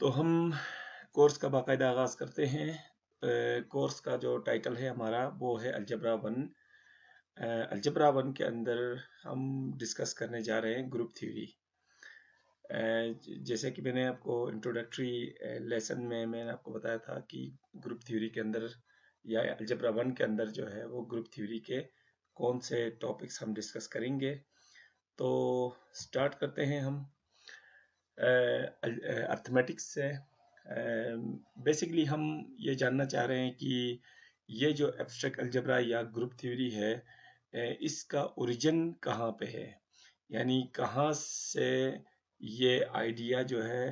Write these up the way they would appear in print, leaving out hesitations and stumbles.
तो हम कोर्स का बाकायदा आगाज़ करते हैं। कोर्स का जो टाइटल है हमारा वो है अलजबरा वन। अलजबरा वन के अंदर हम डिस्कस करने जा रहे हैं ग्रुप थ्योरी। जैसे कि मैंने आपको इंट्रोडक्टरी लेसन में मैंने आपको बताया था कि ग्रुप थ्योरी के अंदर या अलजबरा वन के अंदर जो है वो ग्रुप थ्योरी के कौन से टॉपिक्स हम डिस्कस करेंगे। तो स्टार्ट करते हैं हम अर्थमेटिक्स से। बेसिकली हम ये जानना चाह रहे हैं कि ये जो एब्स्ट्रैक्ट अलजेब्रा या ग्रुप थ्योरी है इसका ओरिजिन कहाँ पे है, यानी कहाँ से ये आइडिया जो है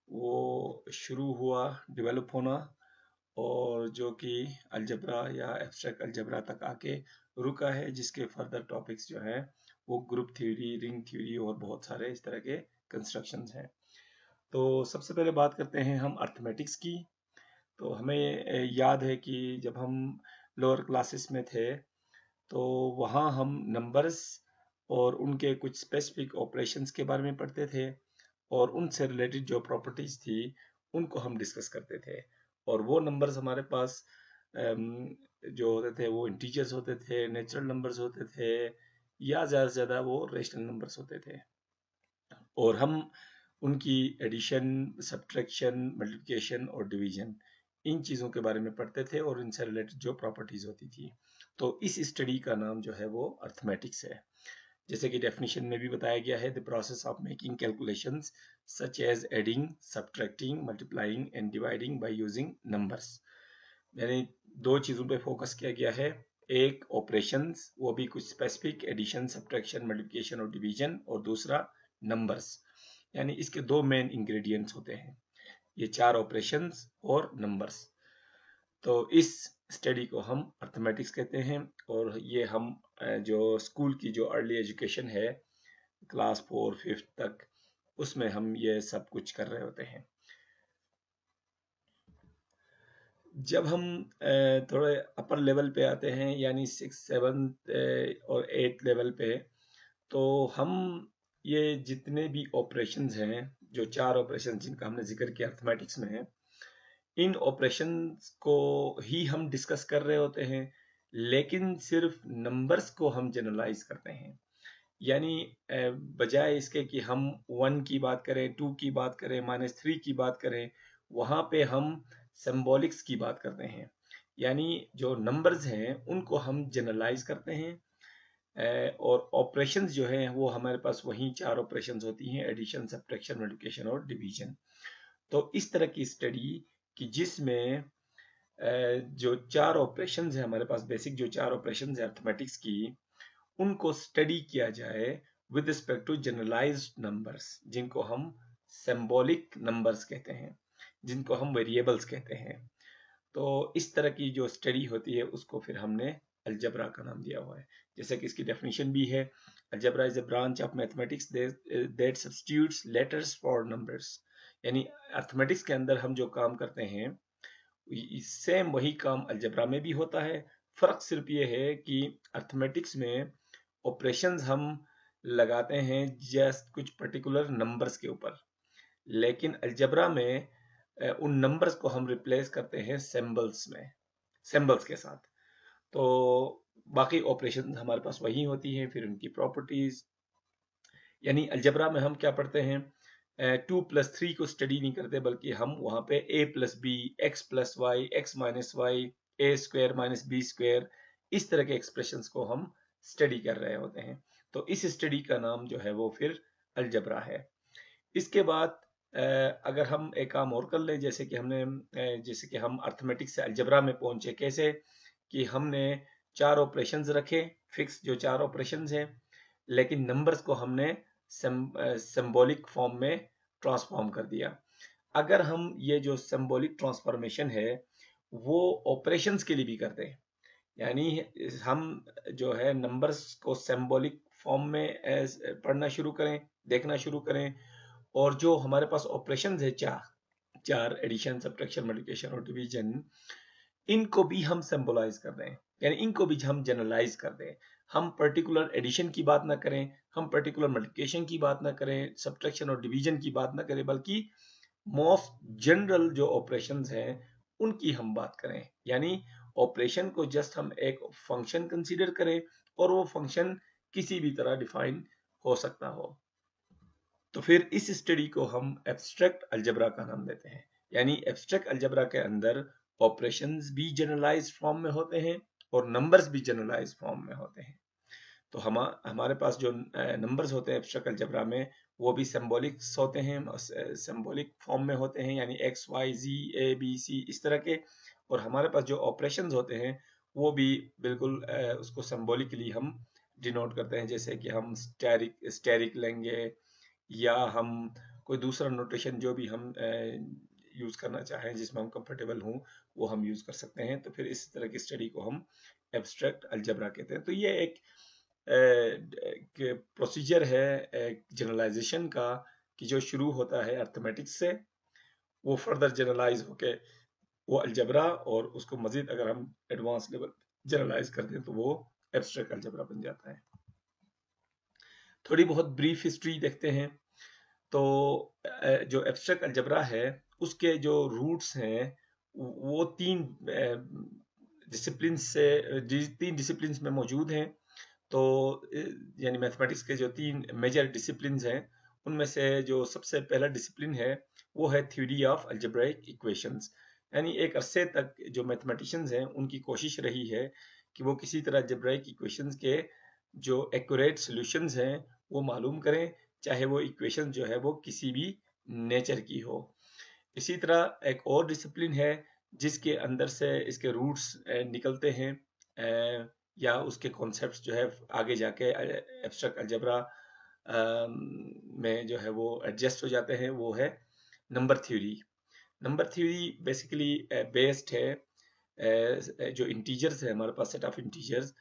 वो शुरू हुआ डेवलप होना, और जो कि अलजेब्रा या एब्स्ट्रैक्ट अलजेब्रा तक आके रुका है, जिसके फर्दर टॉपिक्स जो हैं वो ग्रुप थ्योरी, रिंग थ्योरी और बहुत सारे इस तरह के कंस्ट्रक्शंस हैं। तो सबसे पहले बात करते हैं हम अर्थमेटिक्स की। तो हमें याद है कि जब हम लोअर क्लासेस में थे तो वहाँ हम नंबर्स और उनके कुछ स्पेसिफिक ऑपरेशंस के बारे में पढ़ते थे, और उनसे रिलेटेड जो प्रॉपर्टीज थी उनको हम डिस्कस करते थे। और वो नंबर्स हमारे पास जो होते थे वो इंटीजर्स होते थे, नेचुरल नंबर्स होते थे, या ज़्यादा से ज़्यादा वो रेशनल नंबर्स होते थे। और हम उनकी एडिशन, सब्ट्रैक्शन, मल्टीप्लिकेशन और डिवीजन, इन चीज़ों के बारे में पढ़ते थे और इनसे रिलेटेड जो प्रॉपर्टीज होती थी। तो इस स्टडी का नाम जो है वो अर्थमेटिक्स है। जैसे कि डेफिनेशन में भी बताया गया है, the process of making calculations such as adding, subtracting, multiplying and dividing by using numbers. यानी दो चीज़ों पे फोकस किया गया है, एक ऑपरेशंस, वो भी कुछ स्पेसिफिक, एडिशन, सब्ट्रैक्शन, मल्टीप्लिकेशन और डिवीजन, और दूसरा नंबर्स। यानी इसके दो मेन इंग्रेडिएंट्स होते हैं, ये चार ऑपरेशंस और नंबर्स। तो इस स्टडी को हम अर्थमेटिक्स कहते हैं, और ये हम जो स्कूल की जो अर्ली एजुकेशन है, क्लास 4-5 तक, उसमें हम ये सब कुछ कर रहे होते हैं। जब हम थोड़े अपर लेवल पे आते हैं, यानी 6, 7 और 8 लेवल पे, तो हम ये जितने भी ऑपरेशंस हैं, जो चार ऑपरेशंस जिनका हमने जिक्र किया अर्थमेटिक्स में है, इन ऑपरेशंस को ही हम डिस्कस कर रहे होते हैं, लेकिन सिर्फ नंबर्स को हम जनरलाइज करते हैं। यानी बजाय इसके कि हम 1 की बात करें, 2 की बात करें, -3 की बात करें, वहाँ पे हम सिंबॉलिक्स की बात करते हैं। यानी जो नंबर्स हैं उनको हम जनरलाइज करते हैं, और ऑपरेशंस जो हैं वो हमारे पास वही चार ऑपरेशंस होती हैं, एडिशन, सब्ट्रैक्शन, मल्टीप्लिकेशन और डिवीजन। तो इस तरह की स्टडी कि जिसमें जो चार ऑपरेशंस हैं हमारे पास, बेसिक जो चार ऑपरेशंस हैं अर्थमेटिक्स की, उनको स्टडी किया जाए with respect to generalised numbers, जिनको हम सिंबॉलिक नंबर्स कहते हैं, जिनको हम वेरिएबल्स कहते हैं। तो इस तरह की जो स्टडी होती है उसको फिर हमने अलजबरा का नाम दिया हुआ है। जैसे कि इसकी डेफिनेशन भी है, algebra is a branch of mathematics that substitutes letters for numbers. यानी अर्थमेटिक्स के अंदर हम जो काम करते हैं, सेम वही काम अलजबरा में भी होता है। फर्क सिर्फ ये है कि अर्थमेटिक्स में ऑपरेशंस हम लगाते हैं जस्ट कुछ पर्टिकुलर नंबर्स के ऊपर, लेकिन अलजबरा में उन नंबर्स को हम रिप्लेस करते हैं सिंबल्स में, सिंबल्स के साथ। तो बाकी ऑपरेशन हमारे पास वही होती हैं। फिर उनकी प्रॉपर्टीज, यानी अलजबरा में हम क्या पढ़ते हैं, 2+3 को स्टडी नहीं करते, बल्कि हम वहाँ पे a+b, x+y, x-y, a² - b², इस तरह के एक्सप्रेशंस को हम स्टडी कर रहे होते हैं। तो इस स्टडी का नाम जो है वो फिर अलजबरा है। इसके बाद अगर हम एक काम और कर लें, जैसे कि जैसे कि हम अर्थमेटिक्स से अलजबरा में पहुंचे कैसे, कि हमने चार ऑपरेशंस रखे, फिक्स जो चार ऑपरेशंस हैं, लेकिन नंबर्स को हमने सिंबॉलिक फॉर्म में ट्रांसफॉर्म कर दिया। अगर हम ये जो सिंबॉलिक ट्रांसफॉर्मेशन है वो ऑपरेशंस के लिए भी करते हैं, यानी हम जो है नंबर्स को सिंबॉलिक फॉर्म में पढ़ना शुरू करें, देखना शुरू करें, और जो हमारे पास ऑपरेशंस है चार चार, एडिशन, सब्ट्रैक्शन, मल्टीप्लिकेशन और डिवीजन, इनको भी हम सिंबलाइज कर रहे हैं, यानी इनको भी हम जनरलाइज कर दें। हम पर्टिकुलर एडिशन की बात ना करें, हम पर्टिकुलर मल्टीप्लिकेशन की बात ना करें, सब्ट्रैक्शन और डिवीजन की बात ना करें, बल्कि मोस्ट जनरल जो ऑपरेशंस हैं उनकी हम बात करें, यानी ऑपरेशन को जस्ट हम एक फंक्शन कंसीडर करें और वो फंक्शन किसी भी तरह डिफाइन हो सकता हो, तो फिर इस स्टडी को हम एब्स्ट्रैक्ट अलजेब्रा का नाम देते हैं। यानी एब्स्ट्रैक्ट अलजेब्रा के अंदर ऑपरेशंस भी जनरलाइज्ड फॉर्म में होते हैं और नंबर्स भी जनरलाइज्ड फॉर्म में होते हैं। तो हमारे पास जो नंबर्स होते हैं एब्स्ट्रैक्ट अलजेब्रा में, वो भी सिंबॉलिक्स होते हैं, सिंबॉलिक फॉर्म में होते हैं, यानी X Y Z A B C इस तरह के। और हमारे पास जो ऑपरेशंस होते हैं वो भी बिल्कुल उसको सिंबॉलिकली हम डिनोट करते हैं, जैसे कि हम स्टेरिक लेंगे, या हम कोई दूसरा नोटेशन जो भी हम यूज करना चाहें जिसमें हम कंफर्टेबल हों वो हम यूज कर सकते हैं। तो फिर इस तरह की स्टडी को हम एब्स्ट्रैक्ट अलजेब्रा कहते हैं। तो ये एक प्रोसीजर है जनरलाइजेशन का, कि जो शुरू होता है अर्थमेटिक्स से, वो फर्दर जनरलाइज होके वो अलजेब्रा, और उसको मजीद अगर हम एडवांस लेवल जनरलाइज कर दें तो वो एब्स्ट्रैक्ट अलजेब्रा बन जाता है। थोड़ी बहुत ब्रीफ हिस्ट्री देखते हैं। तो जो एब्स्ट्रैक्ट अलजेब्रा है उसके जो रूट्स हैं वो तीन डिसिप्लिन में मौजूद हैं। तो यानी मैथमेटिक्स के जो तीन मेजर डिसिप्लिन हैं उनमें से जो सबसे पहला डिसिप्लिन है वो है थ्योरी ऑफ अलजेब्राइक इक्वेशंस। यानी एक अरसे तक जो मैथमेटिशियंस हैं उनकी कोशिश रही है कि वो किसी तरह अलजेब्राइक इक्वेशंस के जो एक्यूरेट सॉल्यूशंस हैं वो मालूम करें, चाहे वो इक्वेशन जो है वो किसी भी नेचर की हो। इसी तरह एक और डिसिप्लिन है जिसके अंदर से इसके रूट्स निकलते हैं, या उसके कॉन्सेप्ट्स जो है आगे जाके एब्स्ट्रैक्ट अलजेब्रा में जो है वो एडजस्ट हो जाते हैं। वो है number theory. Number theory basically based है जो इंटीजर्स है, हमारे पास सेट ऑफ इंटीजर्स,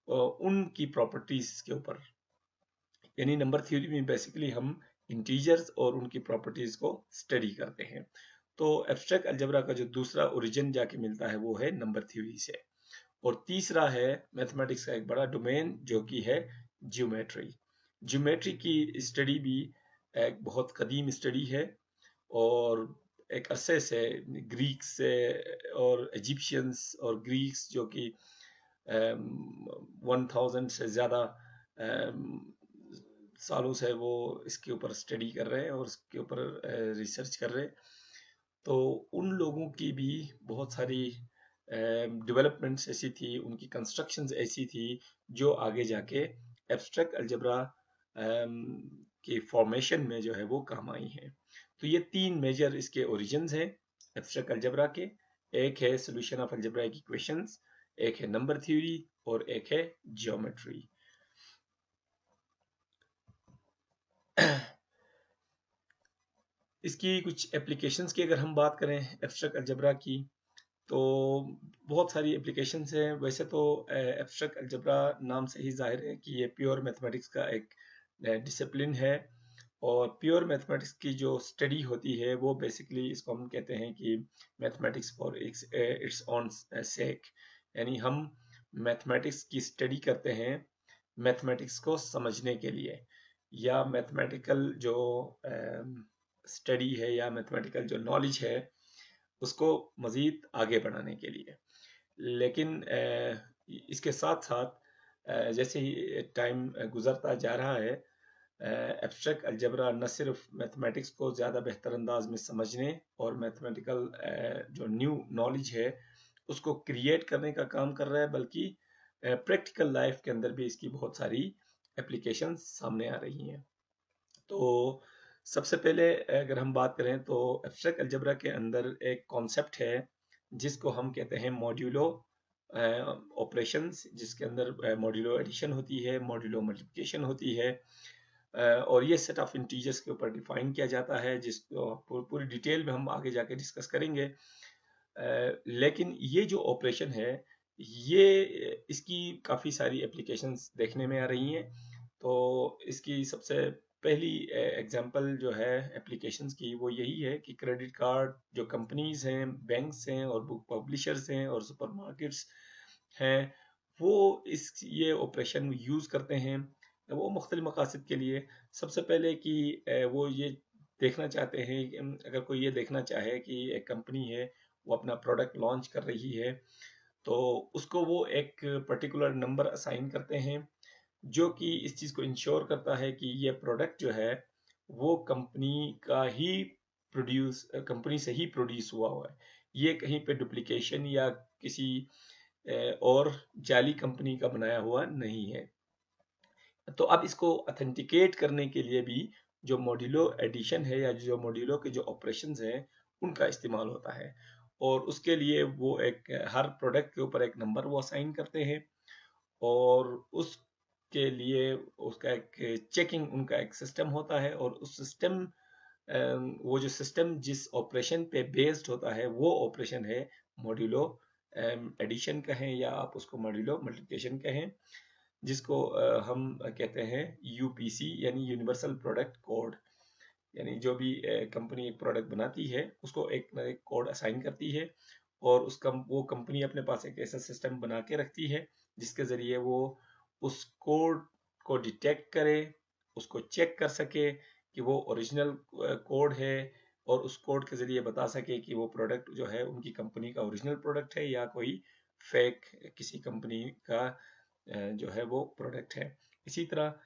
उनकी प्रॉपर्टीज के ऊपर। यानी नंबर थ्योरी में बेसिकली हम इंटीजर्स और उनकी प्रॉपर्टीज को स्टडी करते हैं। तो एब्स्ट्रैक्ट अलजेब्रा का जो दूसरा ओरिजिन जाके मिलता है वो है नंबर थ्योरी से। और तीसरा है मैथमेटिक्स का एक बड़ा डोमेन जो कि है ज्योमेट्री। ज्योमेट्री की स्टडी भी एक बहुत कदीम स्टडी है, और एक अरसे से ग्रीक्स से और इजिप्शियंस और ग्रीक्स जो कि 1000 से ज़्यादा सालों से वो इसके ऊपर स्टडी कर रहे हैं और इसके ऊपर रिसर्च कर रहे हैं। तो उन लोगों की भी बहुत सारी डेवलपमेंट्स ऐसी थी, उनकी कंस्ट्रक्शंस ऐसी थी जो आगे जाके एब्स्ट्रैक्ट अलजेब्रा की फॉर्मेशन में जो है वो काम आई हैं। तो ये तीन मेजर इसके ओरिजिन्स हैं एब्स्ट्रैक्ट अलजेब्रा के। एक है सॉल्यूशन ऑफ अलजेब्राइक इक्वेशंस, एक है नंबर थ्योरी, और एक है ज्योमेट्री। इसकी कुछ एप्लीकेशंस की अगर हम बात करें एब्स्ट्रैक्ट अलजेब्रा की, तो बहुत सारी एप्लीकेशंस हैं। वैसे तो एब्स्ट्रैक्ट अलजेब्रा नाम से ही जाहिर है कि ये प्योर मैथमेटिक्स का एक डिसिप्लिन है, और प्योर मैथमेटिक्स की जो स्टडी होती है वो बेसिकली इसको हम कहते हैं कि मैथमेटिक्स फॉर इट्स ऑन सेक। यानी हम मैथमेटिक्स की स्टडी करते हैं मैथमेटिक्स को समझने के लिए, या मैथमेटिकल जो स्टडी है या मैथमेटिकल जो नॉलेज है उसको मज़ीद आगे बढ़ाने के लिए। लेकिन इसके साथ साथ जैसे ही टाइम गुजरता जा रहा है, एब्स्ट्रैक्ट अलजेब्रा न सिर्फ मैथमेटिक्स को ज़्यादा बेहतर अंदाज में समझने और मैथमेटिकल जो न्यू नॉलेज है उसको क्रिएट करने का काम कर रहा है, बल्कि प्रैक्टिकल लाइफ के अंदर भी इसकी बहुत सारी एप्लीकेशंस सामने आ रही हैं। तो सबसे पहले अगर हम बात करें तो एब्स्ट्रैक्ट अलजेब्रा के अंदर एक कॉन्सेप्ट है जिसको हम कहते हैं मॉड्यूलो ऑपरेशंस, जिसके अंदर मॉड्यूलो एडिशन होती है, मॉड्यूलो मल्टीप्लिकेशन होती है, और ये सेट ऑफ इंटीजर्स के ऊपर डिफाइन किया जाता है, जिसको पूरी डिटेल में हम आगे जाके डिस्कस करेंगे। लेकिन ये जो ऑपरेशन है ये इसकी काफ़ी सारी एप्लीकेशंस देखने में आ रही हैं। तो इसकी सबसे पहली एग्जांपल जो है एप्लीकेशंस की वो यही है कि क्रेडिट कार्ड जो कंपनीज हैं, बैंक्स हैं और बुक पब्लिशर्स हैं और सुपरमार्केट्स हैं, वो ये ऑपरेशन यूज़ करते हैं वो मुख्तलिफ मकासद के लिए। सबसे पहले कि वो ये देखना चाहते हैं, अगर कोई ये देखना चाहे कि एक कंपनी है वो अपना प्रोडक्ट लॉन्च कर रही है, तो उसको वो एक पर्टिकुलर नंबर असाइन करते हैं, जो कि इस चीज़ को इंश्योर करता है कि ये प्रोडक्ट जो है वो कंपनी से ही प्रोड्यूस हुआ है, ये कहीं पे डुप्लीकेशन या किसी और जाली कंपनी का बनाया हुआ नहीं है। तो अब इसको ऑथेंटिकेट करने के लिए भी जो मॉड्यूलो एडिशन है या जो मॉड्यूलो के जो ऑपरेशंस हैं उनका इस्तेमाल होता है, और उसके लिए वो एक हर प्रोडक्ट के ऊपर एक नंबर वो असाइन करते हैं, और उसके लिए उसका एक चेकिंग उनका एक सिस्टम होता है, और उस सिस्टम वो जो सिस्टम जिस ऑपरेशन पे बेस्ड होता है वो ऑपरेशन है मॉड्यूलो एडिशन कहें या आप उसको मॉड्यूलो मल्टीप्लिकेशन कहें, जिसको हम कहते हैं यूपीसी यानी यूनिवर्सल प्रोडक्ट कोड। यानी जो भी कंपनी एक प्रोडक्ट बनाती है उसको एक ना एक कोड असाइन करती है, और वो कंपनी अपने पास एक ऐसा सिस्टम बना के रखती है जिसके ज़रिए वो उस कोड को डिटेक्ट करे, उसको चेक कर सके कि वो ओरिजिनल कोड है, और उस कोड के ज़रिए बता सके कि वो प्रोडक्ट जो है उनकी कंपनी का ओरिजिनल प्रोडक्ट है या कोई फेक किसी कंपनी का जो है वो प्रोडक्ट है। इसी तरह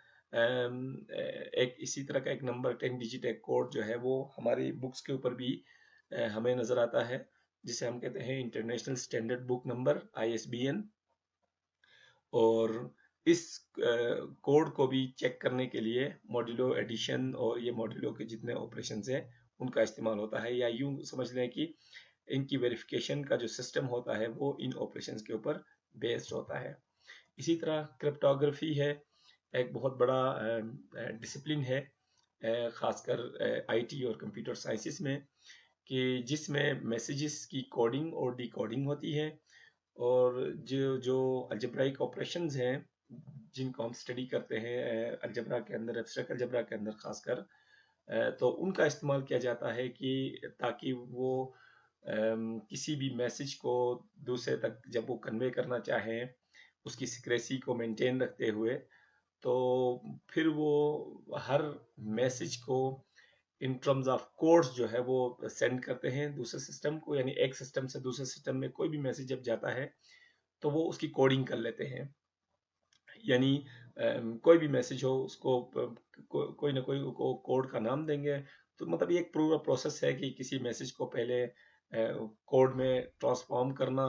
इसी तरह का एक नंबर 10 डिजिट एक कोड जो है वो हमारी बुक्स के ऊपर भी हमें नज़र आता है, जिसे हम कहते हैं international standard book number ISBN। और इस कोड को भी चेक करने के लिए मॉड्यूलो एडिशन और ये मॉड्यूलो के जितने ऑपरेशंस हैं उनका इस्तेमाल होता है, या यूं समझ लें कि इनकी वेरिफिकेशन का जो सिस्टम होता है वो इन ऑपरेशंस के ऊपर बेस्ड होता है। इसी तरह क्रिप्टोग्राफी है, एक बहुत बड़ा डिसिप्लिन है, खासकर आईटी और कंप्यूटर साइंसेस में, कि जिसमें मैसेजेस की कोडिंग और डिकोडिंग होती है, और जो जो अलजेब्राइक ऑपरेशंस हैं जिनको हम स्टडी करते हैं अलजेब्रा के अंदर, एब्स्ट्रैक्ट अलजेब्रा के अंदर खासकर, तो उनका इस्तेमाल किया जाता है कि ताकि वो किसी भी मैसेज को दूसरे तक जब वो कन्वे करना चाहें उसकी सिक्रेसी को मेंटेन रखते हुए, तो फिर वो हर मैसेज को इन टर्म्स ऑफ कोड्स जो है वो सेंड करते हैं दूसरे सिस्टम को, यानी एक सिस्टम से दूसरे सिस्टम में कोई भी मैसेज जब जाता है तो वो उसकी कोडिंग कर लेते हैं। यानी कोई भी मैसेज हो उसको कोई ना कोई को कोड का नाम देंगे, तो मतलब ये एक पूरा प्रोसेस है कि किसी मैसेज को पहले कोड में ट्रांसफॉर्म करना,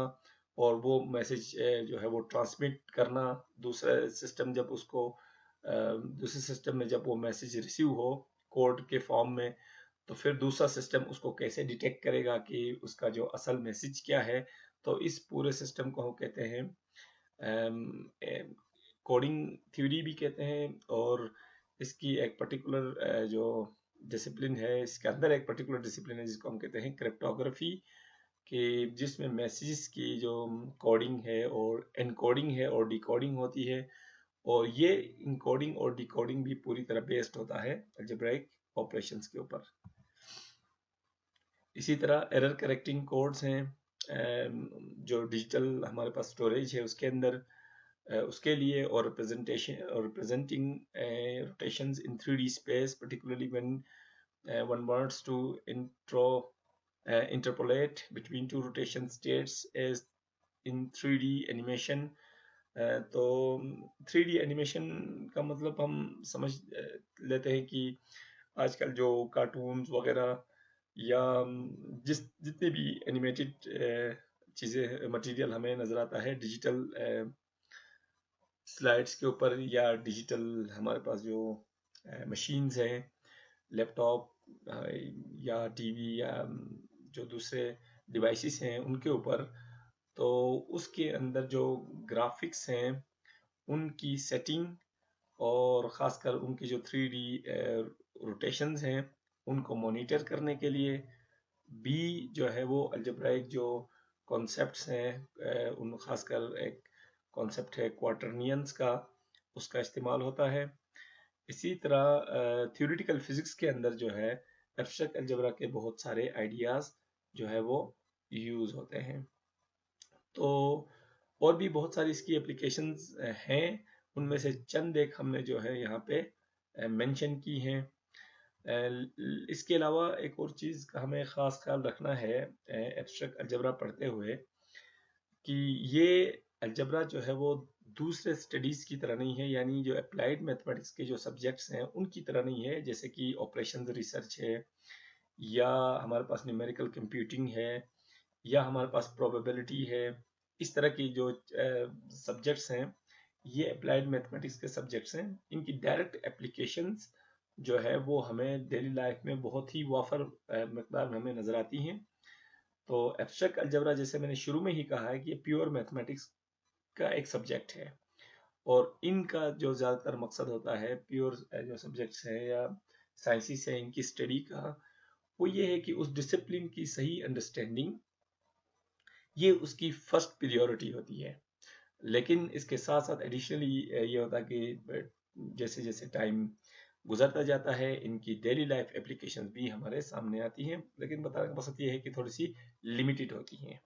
और वो मैसेज जो है वो ट्रांसमिट करना दूसरे सिस्टम, जब उसको दूसरे सिस्टम में जब वो मैसेज रिसीव हो कोड के फॉर्म में, तो फिर दूसरा सिस्टम उसको कैसे डिटेक्ट करेगा कि उसका जो असल मैसेज क्या है। तो इस पूरे सिस्टम को हम कहते हैं कोडिंग थ्योरी भी कहते हैं, और इसकी एक पर्टिकुलर जो डिसिप्लिन है, इसके अंदर एक पर्टिकुलर डिसिप्लिन है जिसको हम कहते हैं क्रिप्टोग्राफी, कि जिसमें मैसेजेस की जो कोडिंग है और एनकोडिंग है और डिकोडिंग होती है, और ये इनकोडिंग और डिकोडिंग भी पूरी तरह बेस्ड होता है अलजेब्राइक ऑपरेशंस के ऊपर। इसी तरह एरर करेक्टिंग कोड्स हैं, जो डिजिटल हमारे पास स्टोरेज है उसके अंदर, उसके लिए, और रिप्रेजेंटेशन और representing rotations in 3D space, particularly when one wants to interpolate between two rotation states as in 3D animation. तो 3D एनिमेशन का मतलब हम समझ लेते हैं कि आजकल जो कार्टून्स वगैरह या जितने भी एनिमेटेड चीज़ें मटेरियल हमें नज़र आता है डिजिटल स्लाइड्स के ऊपर, या डिजिटल हमारे पास जो मशीन्स हैं, लैपटॉप या टीवी या जो दूसरे डिवाइसेस हैं उनके ऊपर, तो उसके अंदर जो ग्राफिक्स हैं उनकी सेटिंग, और ख़ासकर उनकी जो 3D रोटेशंस हैं उनको मॉनिटर करने के लिए भी जो है वो अलजेब्राइक जो कॉन्सेप्ट्स हैं उन खासकर एक कॉन्सेप्ट है क्वार्टरनियंस का, उसका इस्तेमाल होता है। इसी तरह थ्योरेटिकल फिजिक्स के अंदर जो है एब्स्ट्रैक्ट अलजेब्रा के बहुत सारे आइडियाज़ जो है वो यूज़ होते हैं। तो और भी बहुत सारी इसकी एप्लीकेशंस हैं, उनमें से चंद एक हमने जो है यहाँ पे मेंशन की हैं। इसके अलावा एक और चीज़ का हमें ख़ास ख्याल रखना है एब्स्ट्रैक्ट अलजेब्रा पढ़ते हुए, कि ये अलजेब्रा जो है वो दूसरे स्टडीज़ की तरह नहीं है, यानी जो अप्लाइड मैथमेटिक्स के जो सब्जेक्ट्स हैं उनकी तरह नहीं है, जैसे कि ऑपरेशन रिसर्च है, या हमारे पास न्यूमेरिकल कंप्यूटिंग है, या हमारे पास प्रोबेबिलिटी है। इस तरह की जो सब्जेक्ट्स हैं, ये अप्लाइड मैथमेटिक्स के सब्जेक्ट्स हैं। इनकी डायरेक्ट एप्लीकेशंस जो है वो हमें डेली लाइफ में बहुत ही वाफर मकदार में हमें नजर आती हैं। तो एब्स्ट्रैक्ट अलजेब्रा, जैसे मैंने शुरू में ही कहा है, कि ये प्योर मैथमेटिक्स का एक सब्जेक्ट है, और इनका जो ज़्यादातर मकसद होता है प्योर जो सब्जेक्ट्स हैं या साइंसिस है इनकी स्टडी का, वो ये है कि उस डिसिप्लिन की सही अंडरस्टैंडिंग, ये उसकी फर्स्ट प्रियोरिटी होती है। लेकिन इसके साथ साथ एडिशनली ये होता है कि जैसे जैसे टाइम गुजरता जाता है, इनकी डेली लाइफ एप्लीकेशन भी हमारे सामने आती हैं, लेकिन बताने का मकसद ये है कि थोड़ी सी लिमिटेड होती हैं।